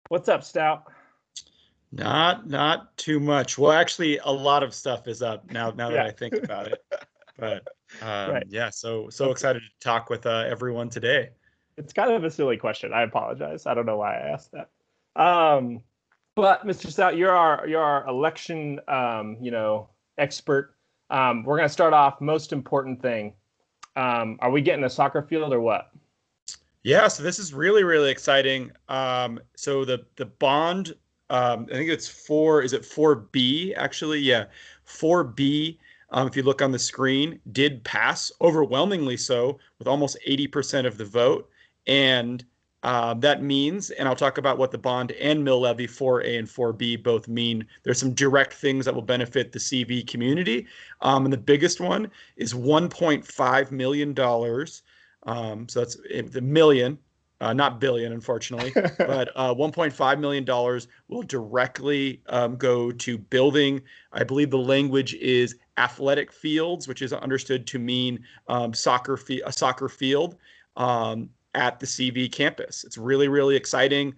What's up, Stout? Not too much. Well, actually, a lot of stuff is up now that Yeah, I think about it. But right. yeah, so Okay. excited to talk with everyone today. It's kind of a silly question. I apologize. I don't know why I asked that. Um, but Mr. Stout, you're our election expert. We're gonna start off. Most important thing. Are we getting a soccer field or what? Yeah, so this is really exciting. So the bond, I think it's four. Is it 4B actually? Yeah, 4B. If you look on the screen, did pass overwhelmingly so with almost 80% of the vote, and that means, and I'll talk about what the bond and mill levy 4A and 4B both mean. There's some direct things that will benefit the CV community, and the biggest one is $1.5 million. So that's the million, not billion, unfortunately, but $1.5 million will directly go to building. I believe the language is athletic fields, which is understood to mean a soccer field at the CV campus. It's really exciting.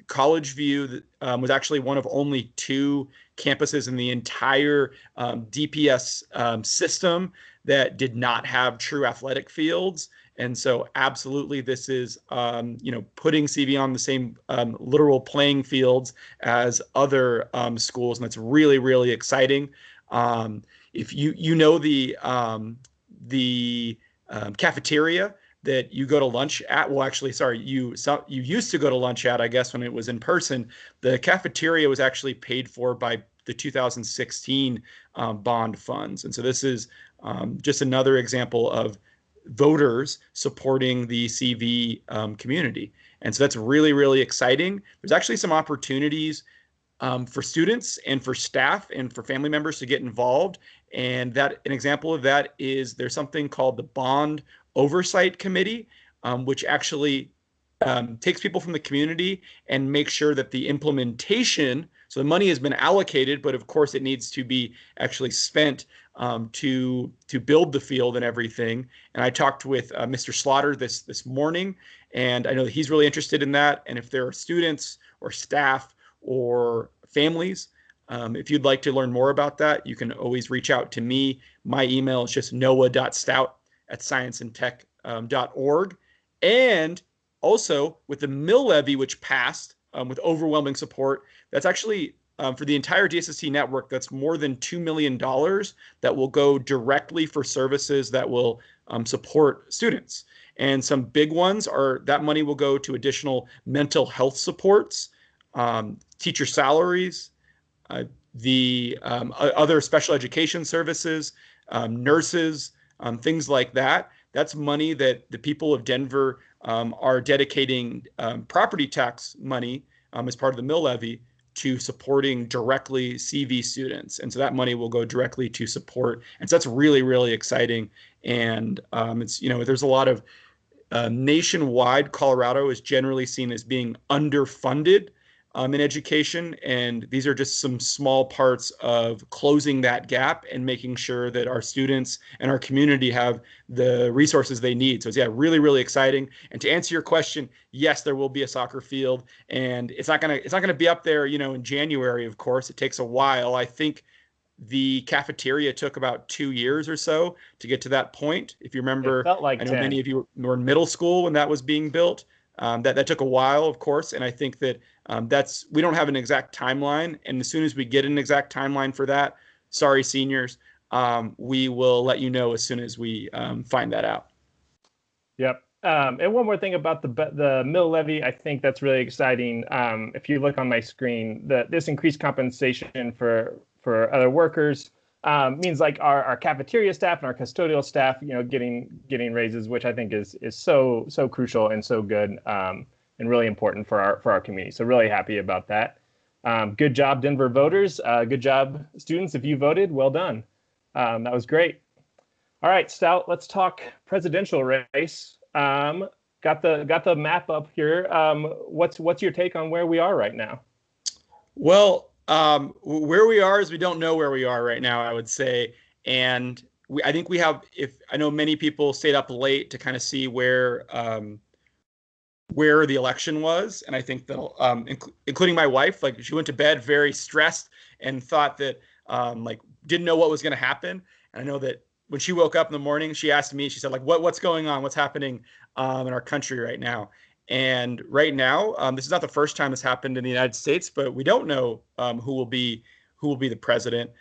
College View was actually one of only two campuses in the entire DPS system that did not have true athletic fields. And so, absolutely, this is putting CV on the same literal playing fields as other schools, and that's really exciting. If you know the cafeteria that you go to lunch at, well, actually, sorry, you used to go to lunch at, I guess, when it was in person. The cafeteria was actually paid for by the 2016 bond funds, and so this is just another example of voters supporting the CV community. And so that's really exciting. There's actually some opportunities for students and for staff and for family members to get involved. And that an example of that is there's something called the Bond Oversight Committee, which actually takes people from the community and makes sure that the implementation, so the money has been allocated, but of course it needs to be actually spent to build the field and everything. And I talked with Mr. Slaughter this morning, and I know that he's really interested in that. And if there are students or staff or families, if you'd like to learn more about that, you can always reach out to me. My email is just noah.stout@scienceandtech.org. And also, with the mill levy, which passed with overwhelming support, that's actually for the entire DSST network, that's more than $2 million that will go directly for services that will support students. And some big ones are that money will go to additional mental health supports, teacher salaries, the other special education services, nurses, things like that. That's money that the people of Denver are dedicating property tax money as part of the mill levy to supporting directly CV students. And so that money will go directly to support. And so that's really exciting. And it's, there's a lot of nationwide, Colorado is generally seen as being underfunded in education. And these are just some small parts of closing that gap and making sure that our students and our community have the resources they need. So it's, yeah, really exciting. And to answer your question, yes, there will be a soccer field, and it's not gonna be up there, in January. Of course, it takes a while. I think the cafeteria took about 2 years or so to get to that point. If you It remember, felt I like know many 10. of you were in middle school when that was being built. That took a while, of course, and I think that we don't have an exact timeline. And as soon as we get an exact timeline for that, sorry, seniors, we will let you know as soon as we find that out. Yep. And one more thing about the mill levy, I think that's really exciting. If you look on my screen, this increased compensation for other workers means like our cafeteria staff and our custodial staff, getting raises, which I think is so crucial and so good and really important for our community. So really happy about that. Good job, Denver voters. Good job, students. If you voted, well done. That was great. All right, Stout, let's talk presidential race. Got the map up here. What's your take on where we are right now? Well, where we are is we don't know where we are right now, I would say. And I think we have, if I know many people stayed up late to kind of see where the election was. And I think that, including my wife, like she went to bed very stressed and thought that, like, didn't know what was going to happen. And I know that when she woke up in the morning, she asked me, she said, like, what's going on? What's happening in our country right now? And right now, this is not the first time this happened in the United States, but we don't know who will be the president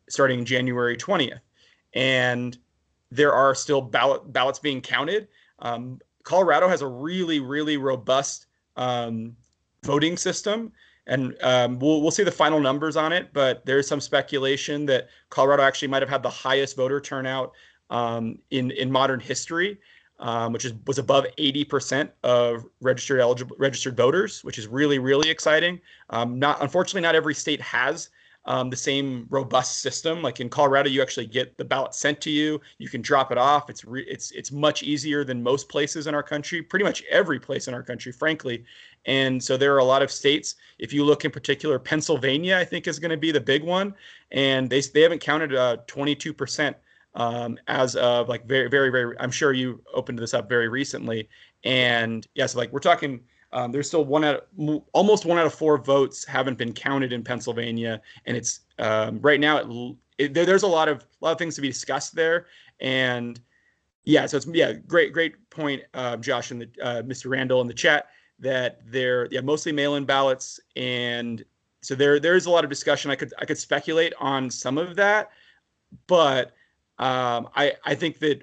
starting January 20th. And there are still ballots being counted. Colorado has a really, really robust voting system, and we'll see the final numbers on it. But there's some speculation that Colorado actually might have had the highest voter turnout in modern history, which was above 80% of registered voters, which is really, really exciting. Unfortunately, not every state has the same robust system. Like in Colorado, you actually get the ballot sent to you. You can drop it off. It's much easier than most places in our country, pretty much every place in our country, frankly. And so there are a lot of states. If you look in particular, Pennsylvania, I think is going to be the big one, and they haven't counted 22%. As of like very, very, very, I'm sure you opened this up very recently. And yes, like we're talking, there's still almost 1 out of 4 votes haven't been counted in Pennsylvania. And it's right now, there's a lot of things to be discussed there. And yeah, so it's, yeah, great point, Josh and Mr. Randall in the chat, that they're mostly mail-in ballots. And so there's a lot of discussion. I could speculate on some of that, but I think that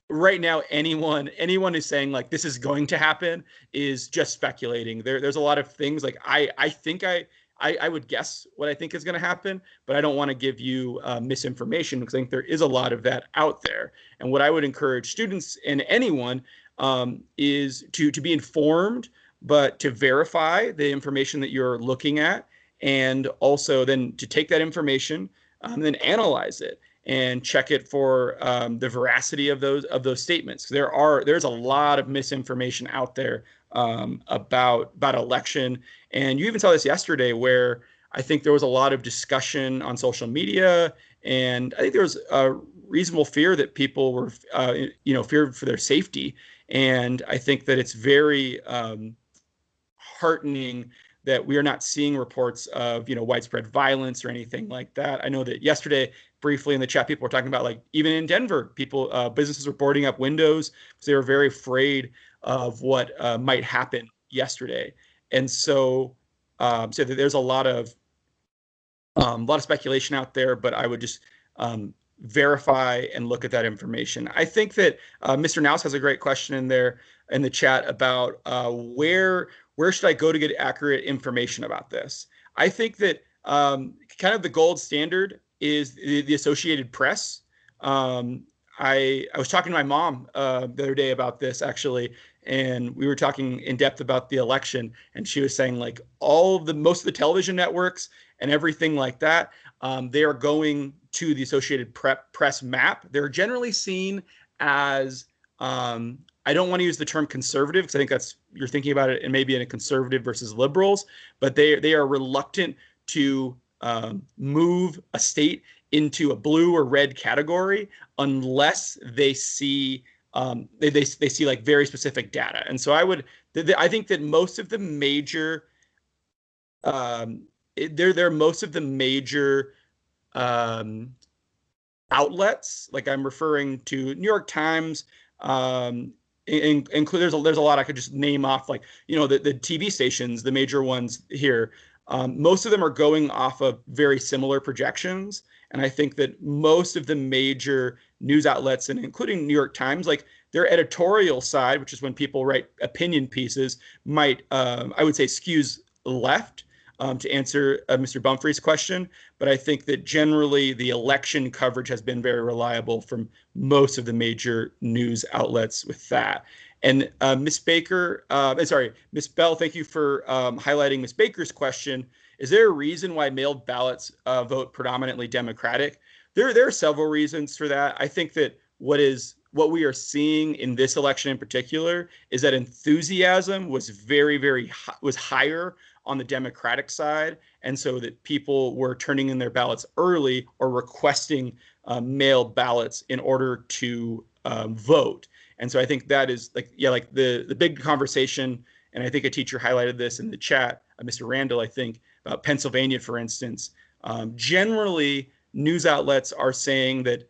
right now anyone who's saying like this is going to happen is just speculating. There's a lot of things like I think I would guess what I think is going to happen, but I don't want to give you misinformation, because I think there is a lot of that out there. And what I would encourage students and anyone is to be informed, but to verify the information that you're looking at, and also then to take that information and then analyze it and check it for the veracity of those statements. There's a lot of misinformation out there about election, and you even saw this yesterday, where I think there was a lot of discussion on social media, and I think there was a reasonable fear that people were, feared for their safety, and I think that it's very heartening that we are not seeing reports of widespread violence or anything like that. I know that yesterday, briefly in the chat, people were talking about, like, even in Denver, businesses were boarding up windows because they were very afraid of what might happen yesterday. And so there's a lot of speculation out there, but I would just verify and look at that information. I think that Mr. Nouse has a great question in there in the chat about where should I go to get accurate information about this? I think that kind of the gold standard is the Associated Press. I was talking to my mom the other day about this, actually, and we were talking in depth about the election, and she was saying, like, most of the television networks and everything like that, they are going to the Associated Press map. They're generally seen as, I don't want to use the term conservative, because I think you're thinking about it and maybe in a conservative versus liberals, but they are reluctant to move a state into a blue or red category unless they see they see like very specific data. And so I think that most of the major they're most of the major outlets, like I'm referring to New York Times, include there's a lot I could just name off, like the TV stations, the major ones here. Most of them are going off of very similar projections, and I think that most of the major news outlets, and including New York Times, like their editorial side, which is when people write opinion pieces, might I would say skews left. To answer Mr. Bumfrey's question, but I think that generally the election coverage has been very reliable from most of the major news outlets with that. And Miss Bell, thank you for highlighting Miss Baker's question. Is there a reason why mailed ballots vote predominantly Democratic? There are several reasons for that. I think that what we are seeing in this election in particular is that enthusiasm was was higher on the Democratic side, and so that people were turning in their ballots early or requesting mail ballots in order to vote. And so I think that is like the big conversation. And I think a teacher highlighted this in the chat, Mr. Randall, I think, about Pennsylvania, for instance. Generally, news outlets are saying that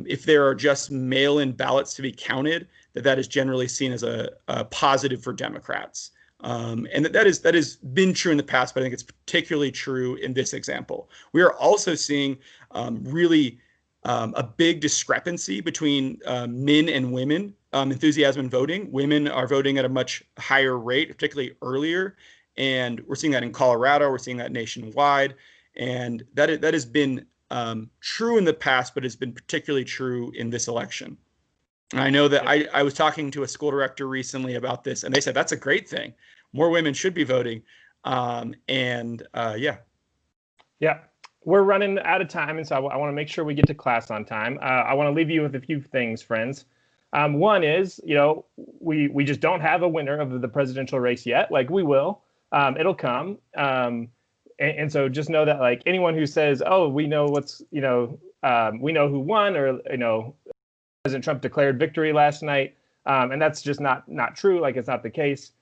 if there are just mail-in ballots to be counted, that is generally seen as a positive for Democrats. And that has been true in the past, but I think it's particularly true in this example. We are also seeing really a big discrepancy between men and women enthusiasm in voting. Women are voting at a much higher rate, particularly earlier. And we're seeing that in Colorado. We're seeing that nationwide. And that has been true in the past, but it's been particularly true in this election. And I know that I was talking to a school director recently about this, and they said that's a great thing. More women should be voting. Yeah. Yeah. We're running out of time, and so I want to make sure we get to class on time. I want to leave you with a few things, friends. One is, we just don't have a winner of the presidential race yet. Like, we will. It'll come. And so just know that, like, anyone who says, oh, we know we know who won, or, President Trump declared victory last night, and that's just not true. Like, it's not the case.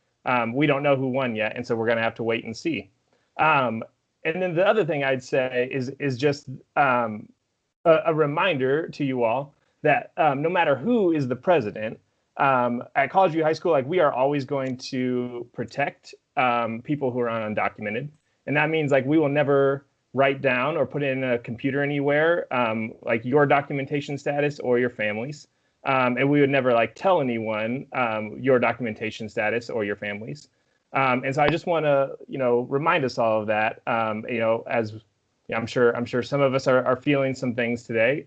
We don't know who won yet, and so we're going to have to wait and see. And then the other thing I'd say is just a reminder to you all that no matter who is the president, at College View High School, like, we are always going to protect people who are undocumented. And that means, like, we will never write down or put in a computer anywhere like your documentation status or your family's. And we would never, like, tell anyone your documentation status or your family's. And so I just want to, remind us all of that, as I'm sure some of us are feeling some things today.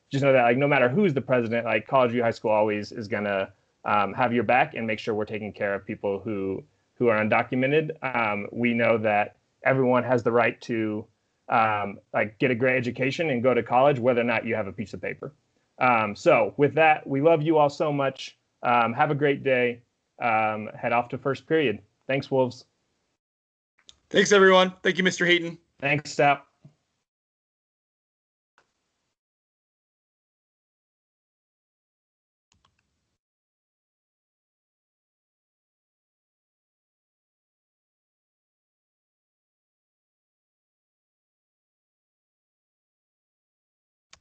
Just know that, like, no matter who's the president, like, College View High School always is going to have your back and make sure we're taking care of people who are undocumented. We know that everyone has the right to get a great education and go to college, whether or not you have a piece of paper. So with that, we love you all so much. Have a great day. Head off to first period. Thanks, Wolves. Thanks, everyone. Thank you, Mr. Heaton. Thanks, Stout.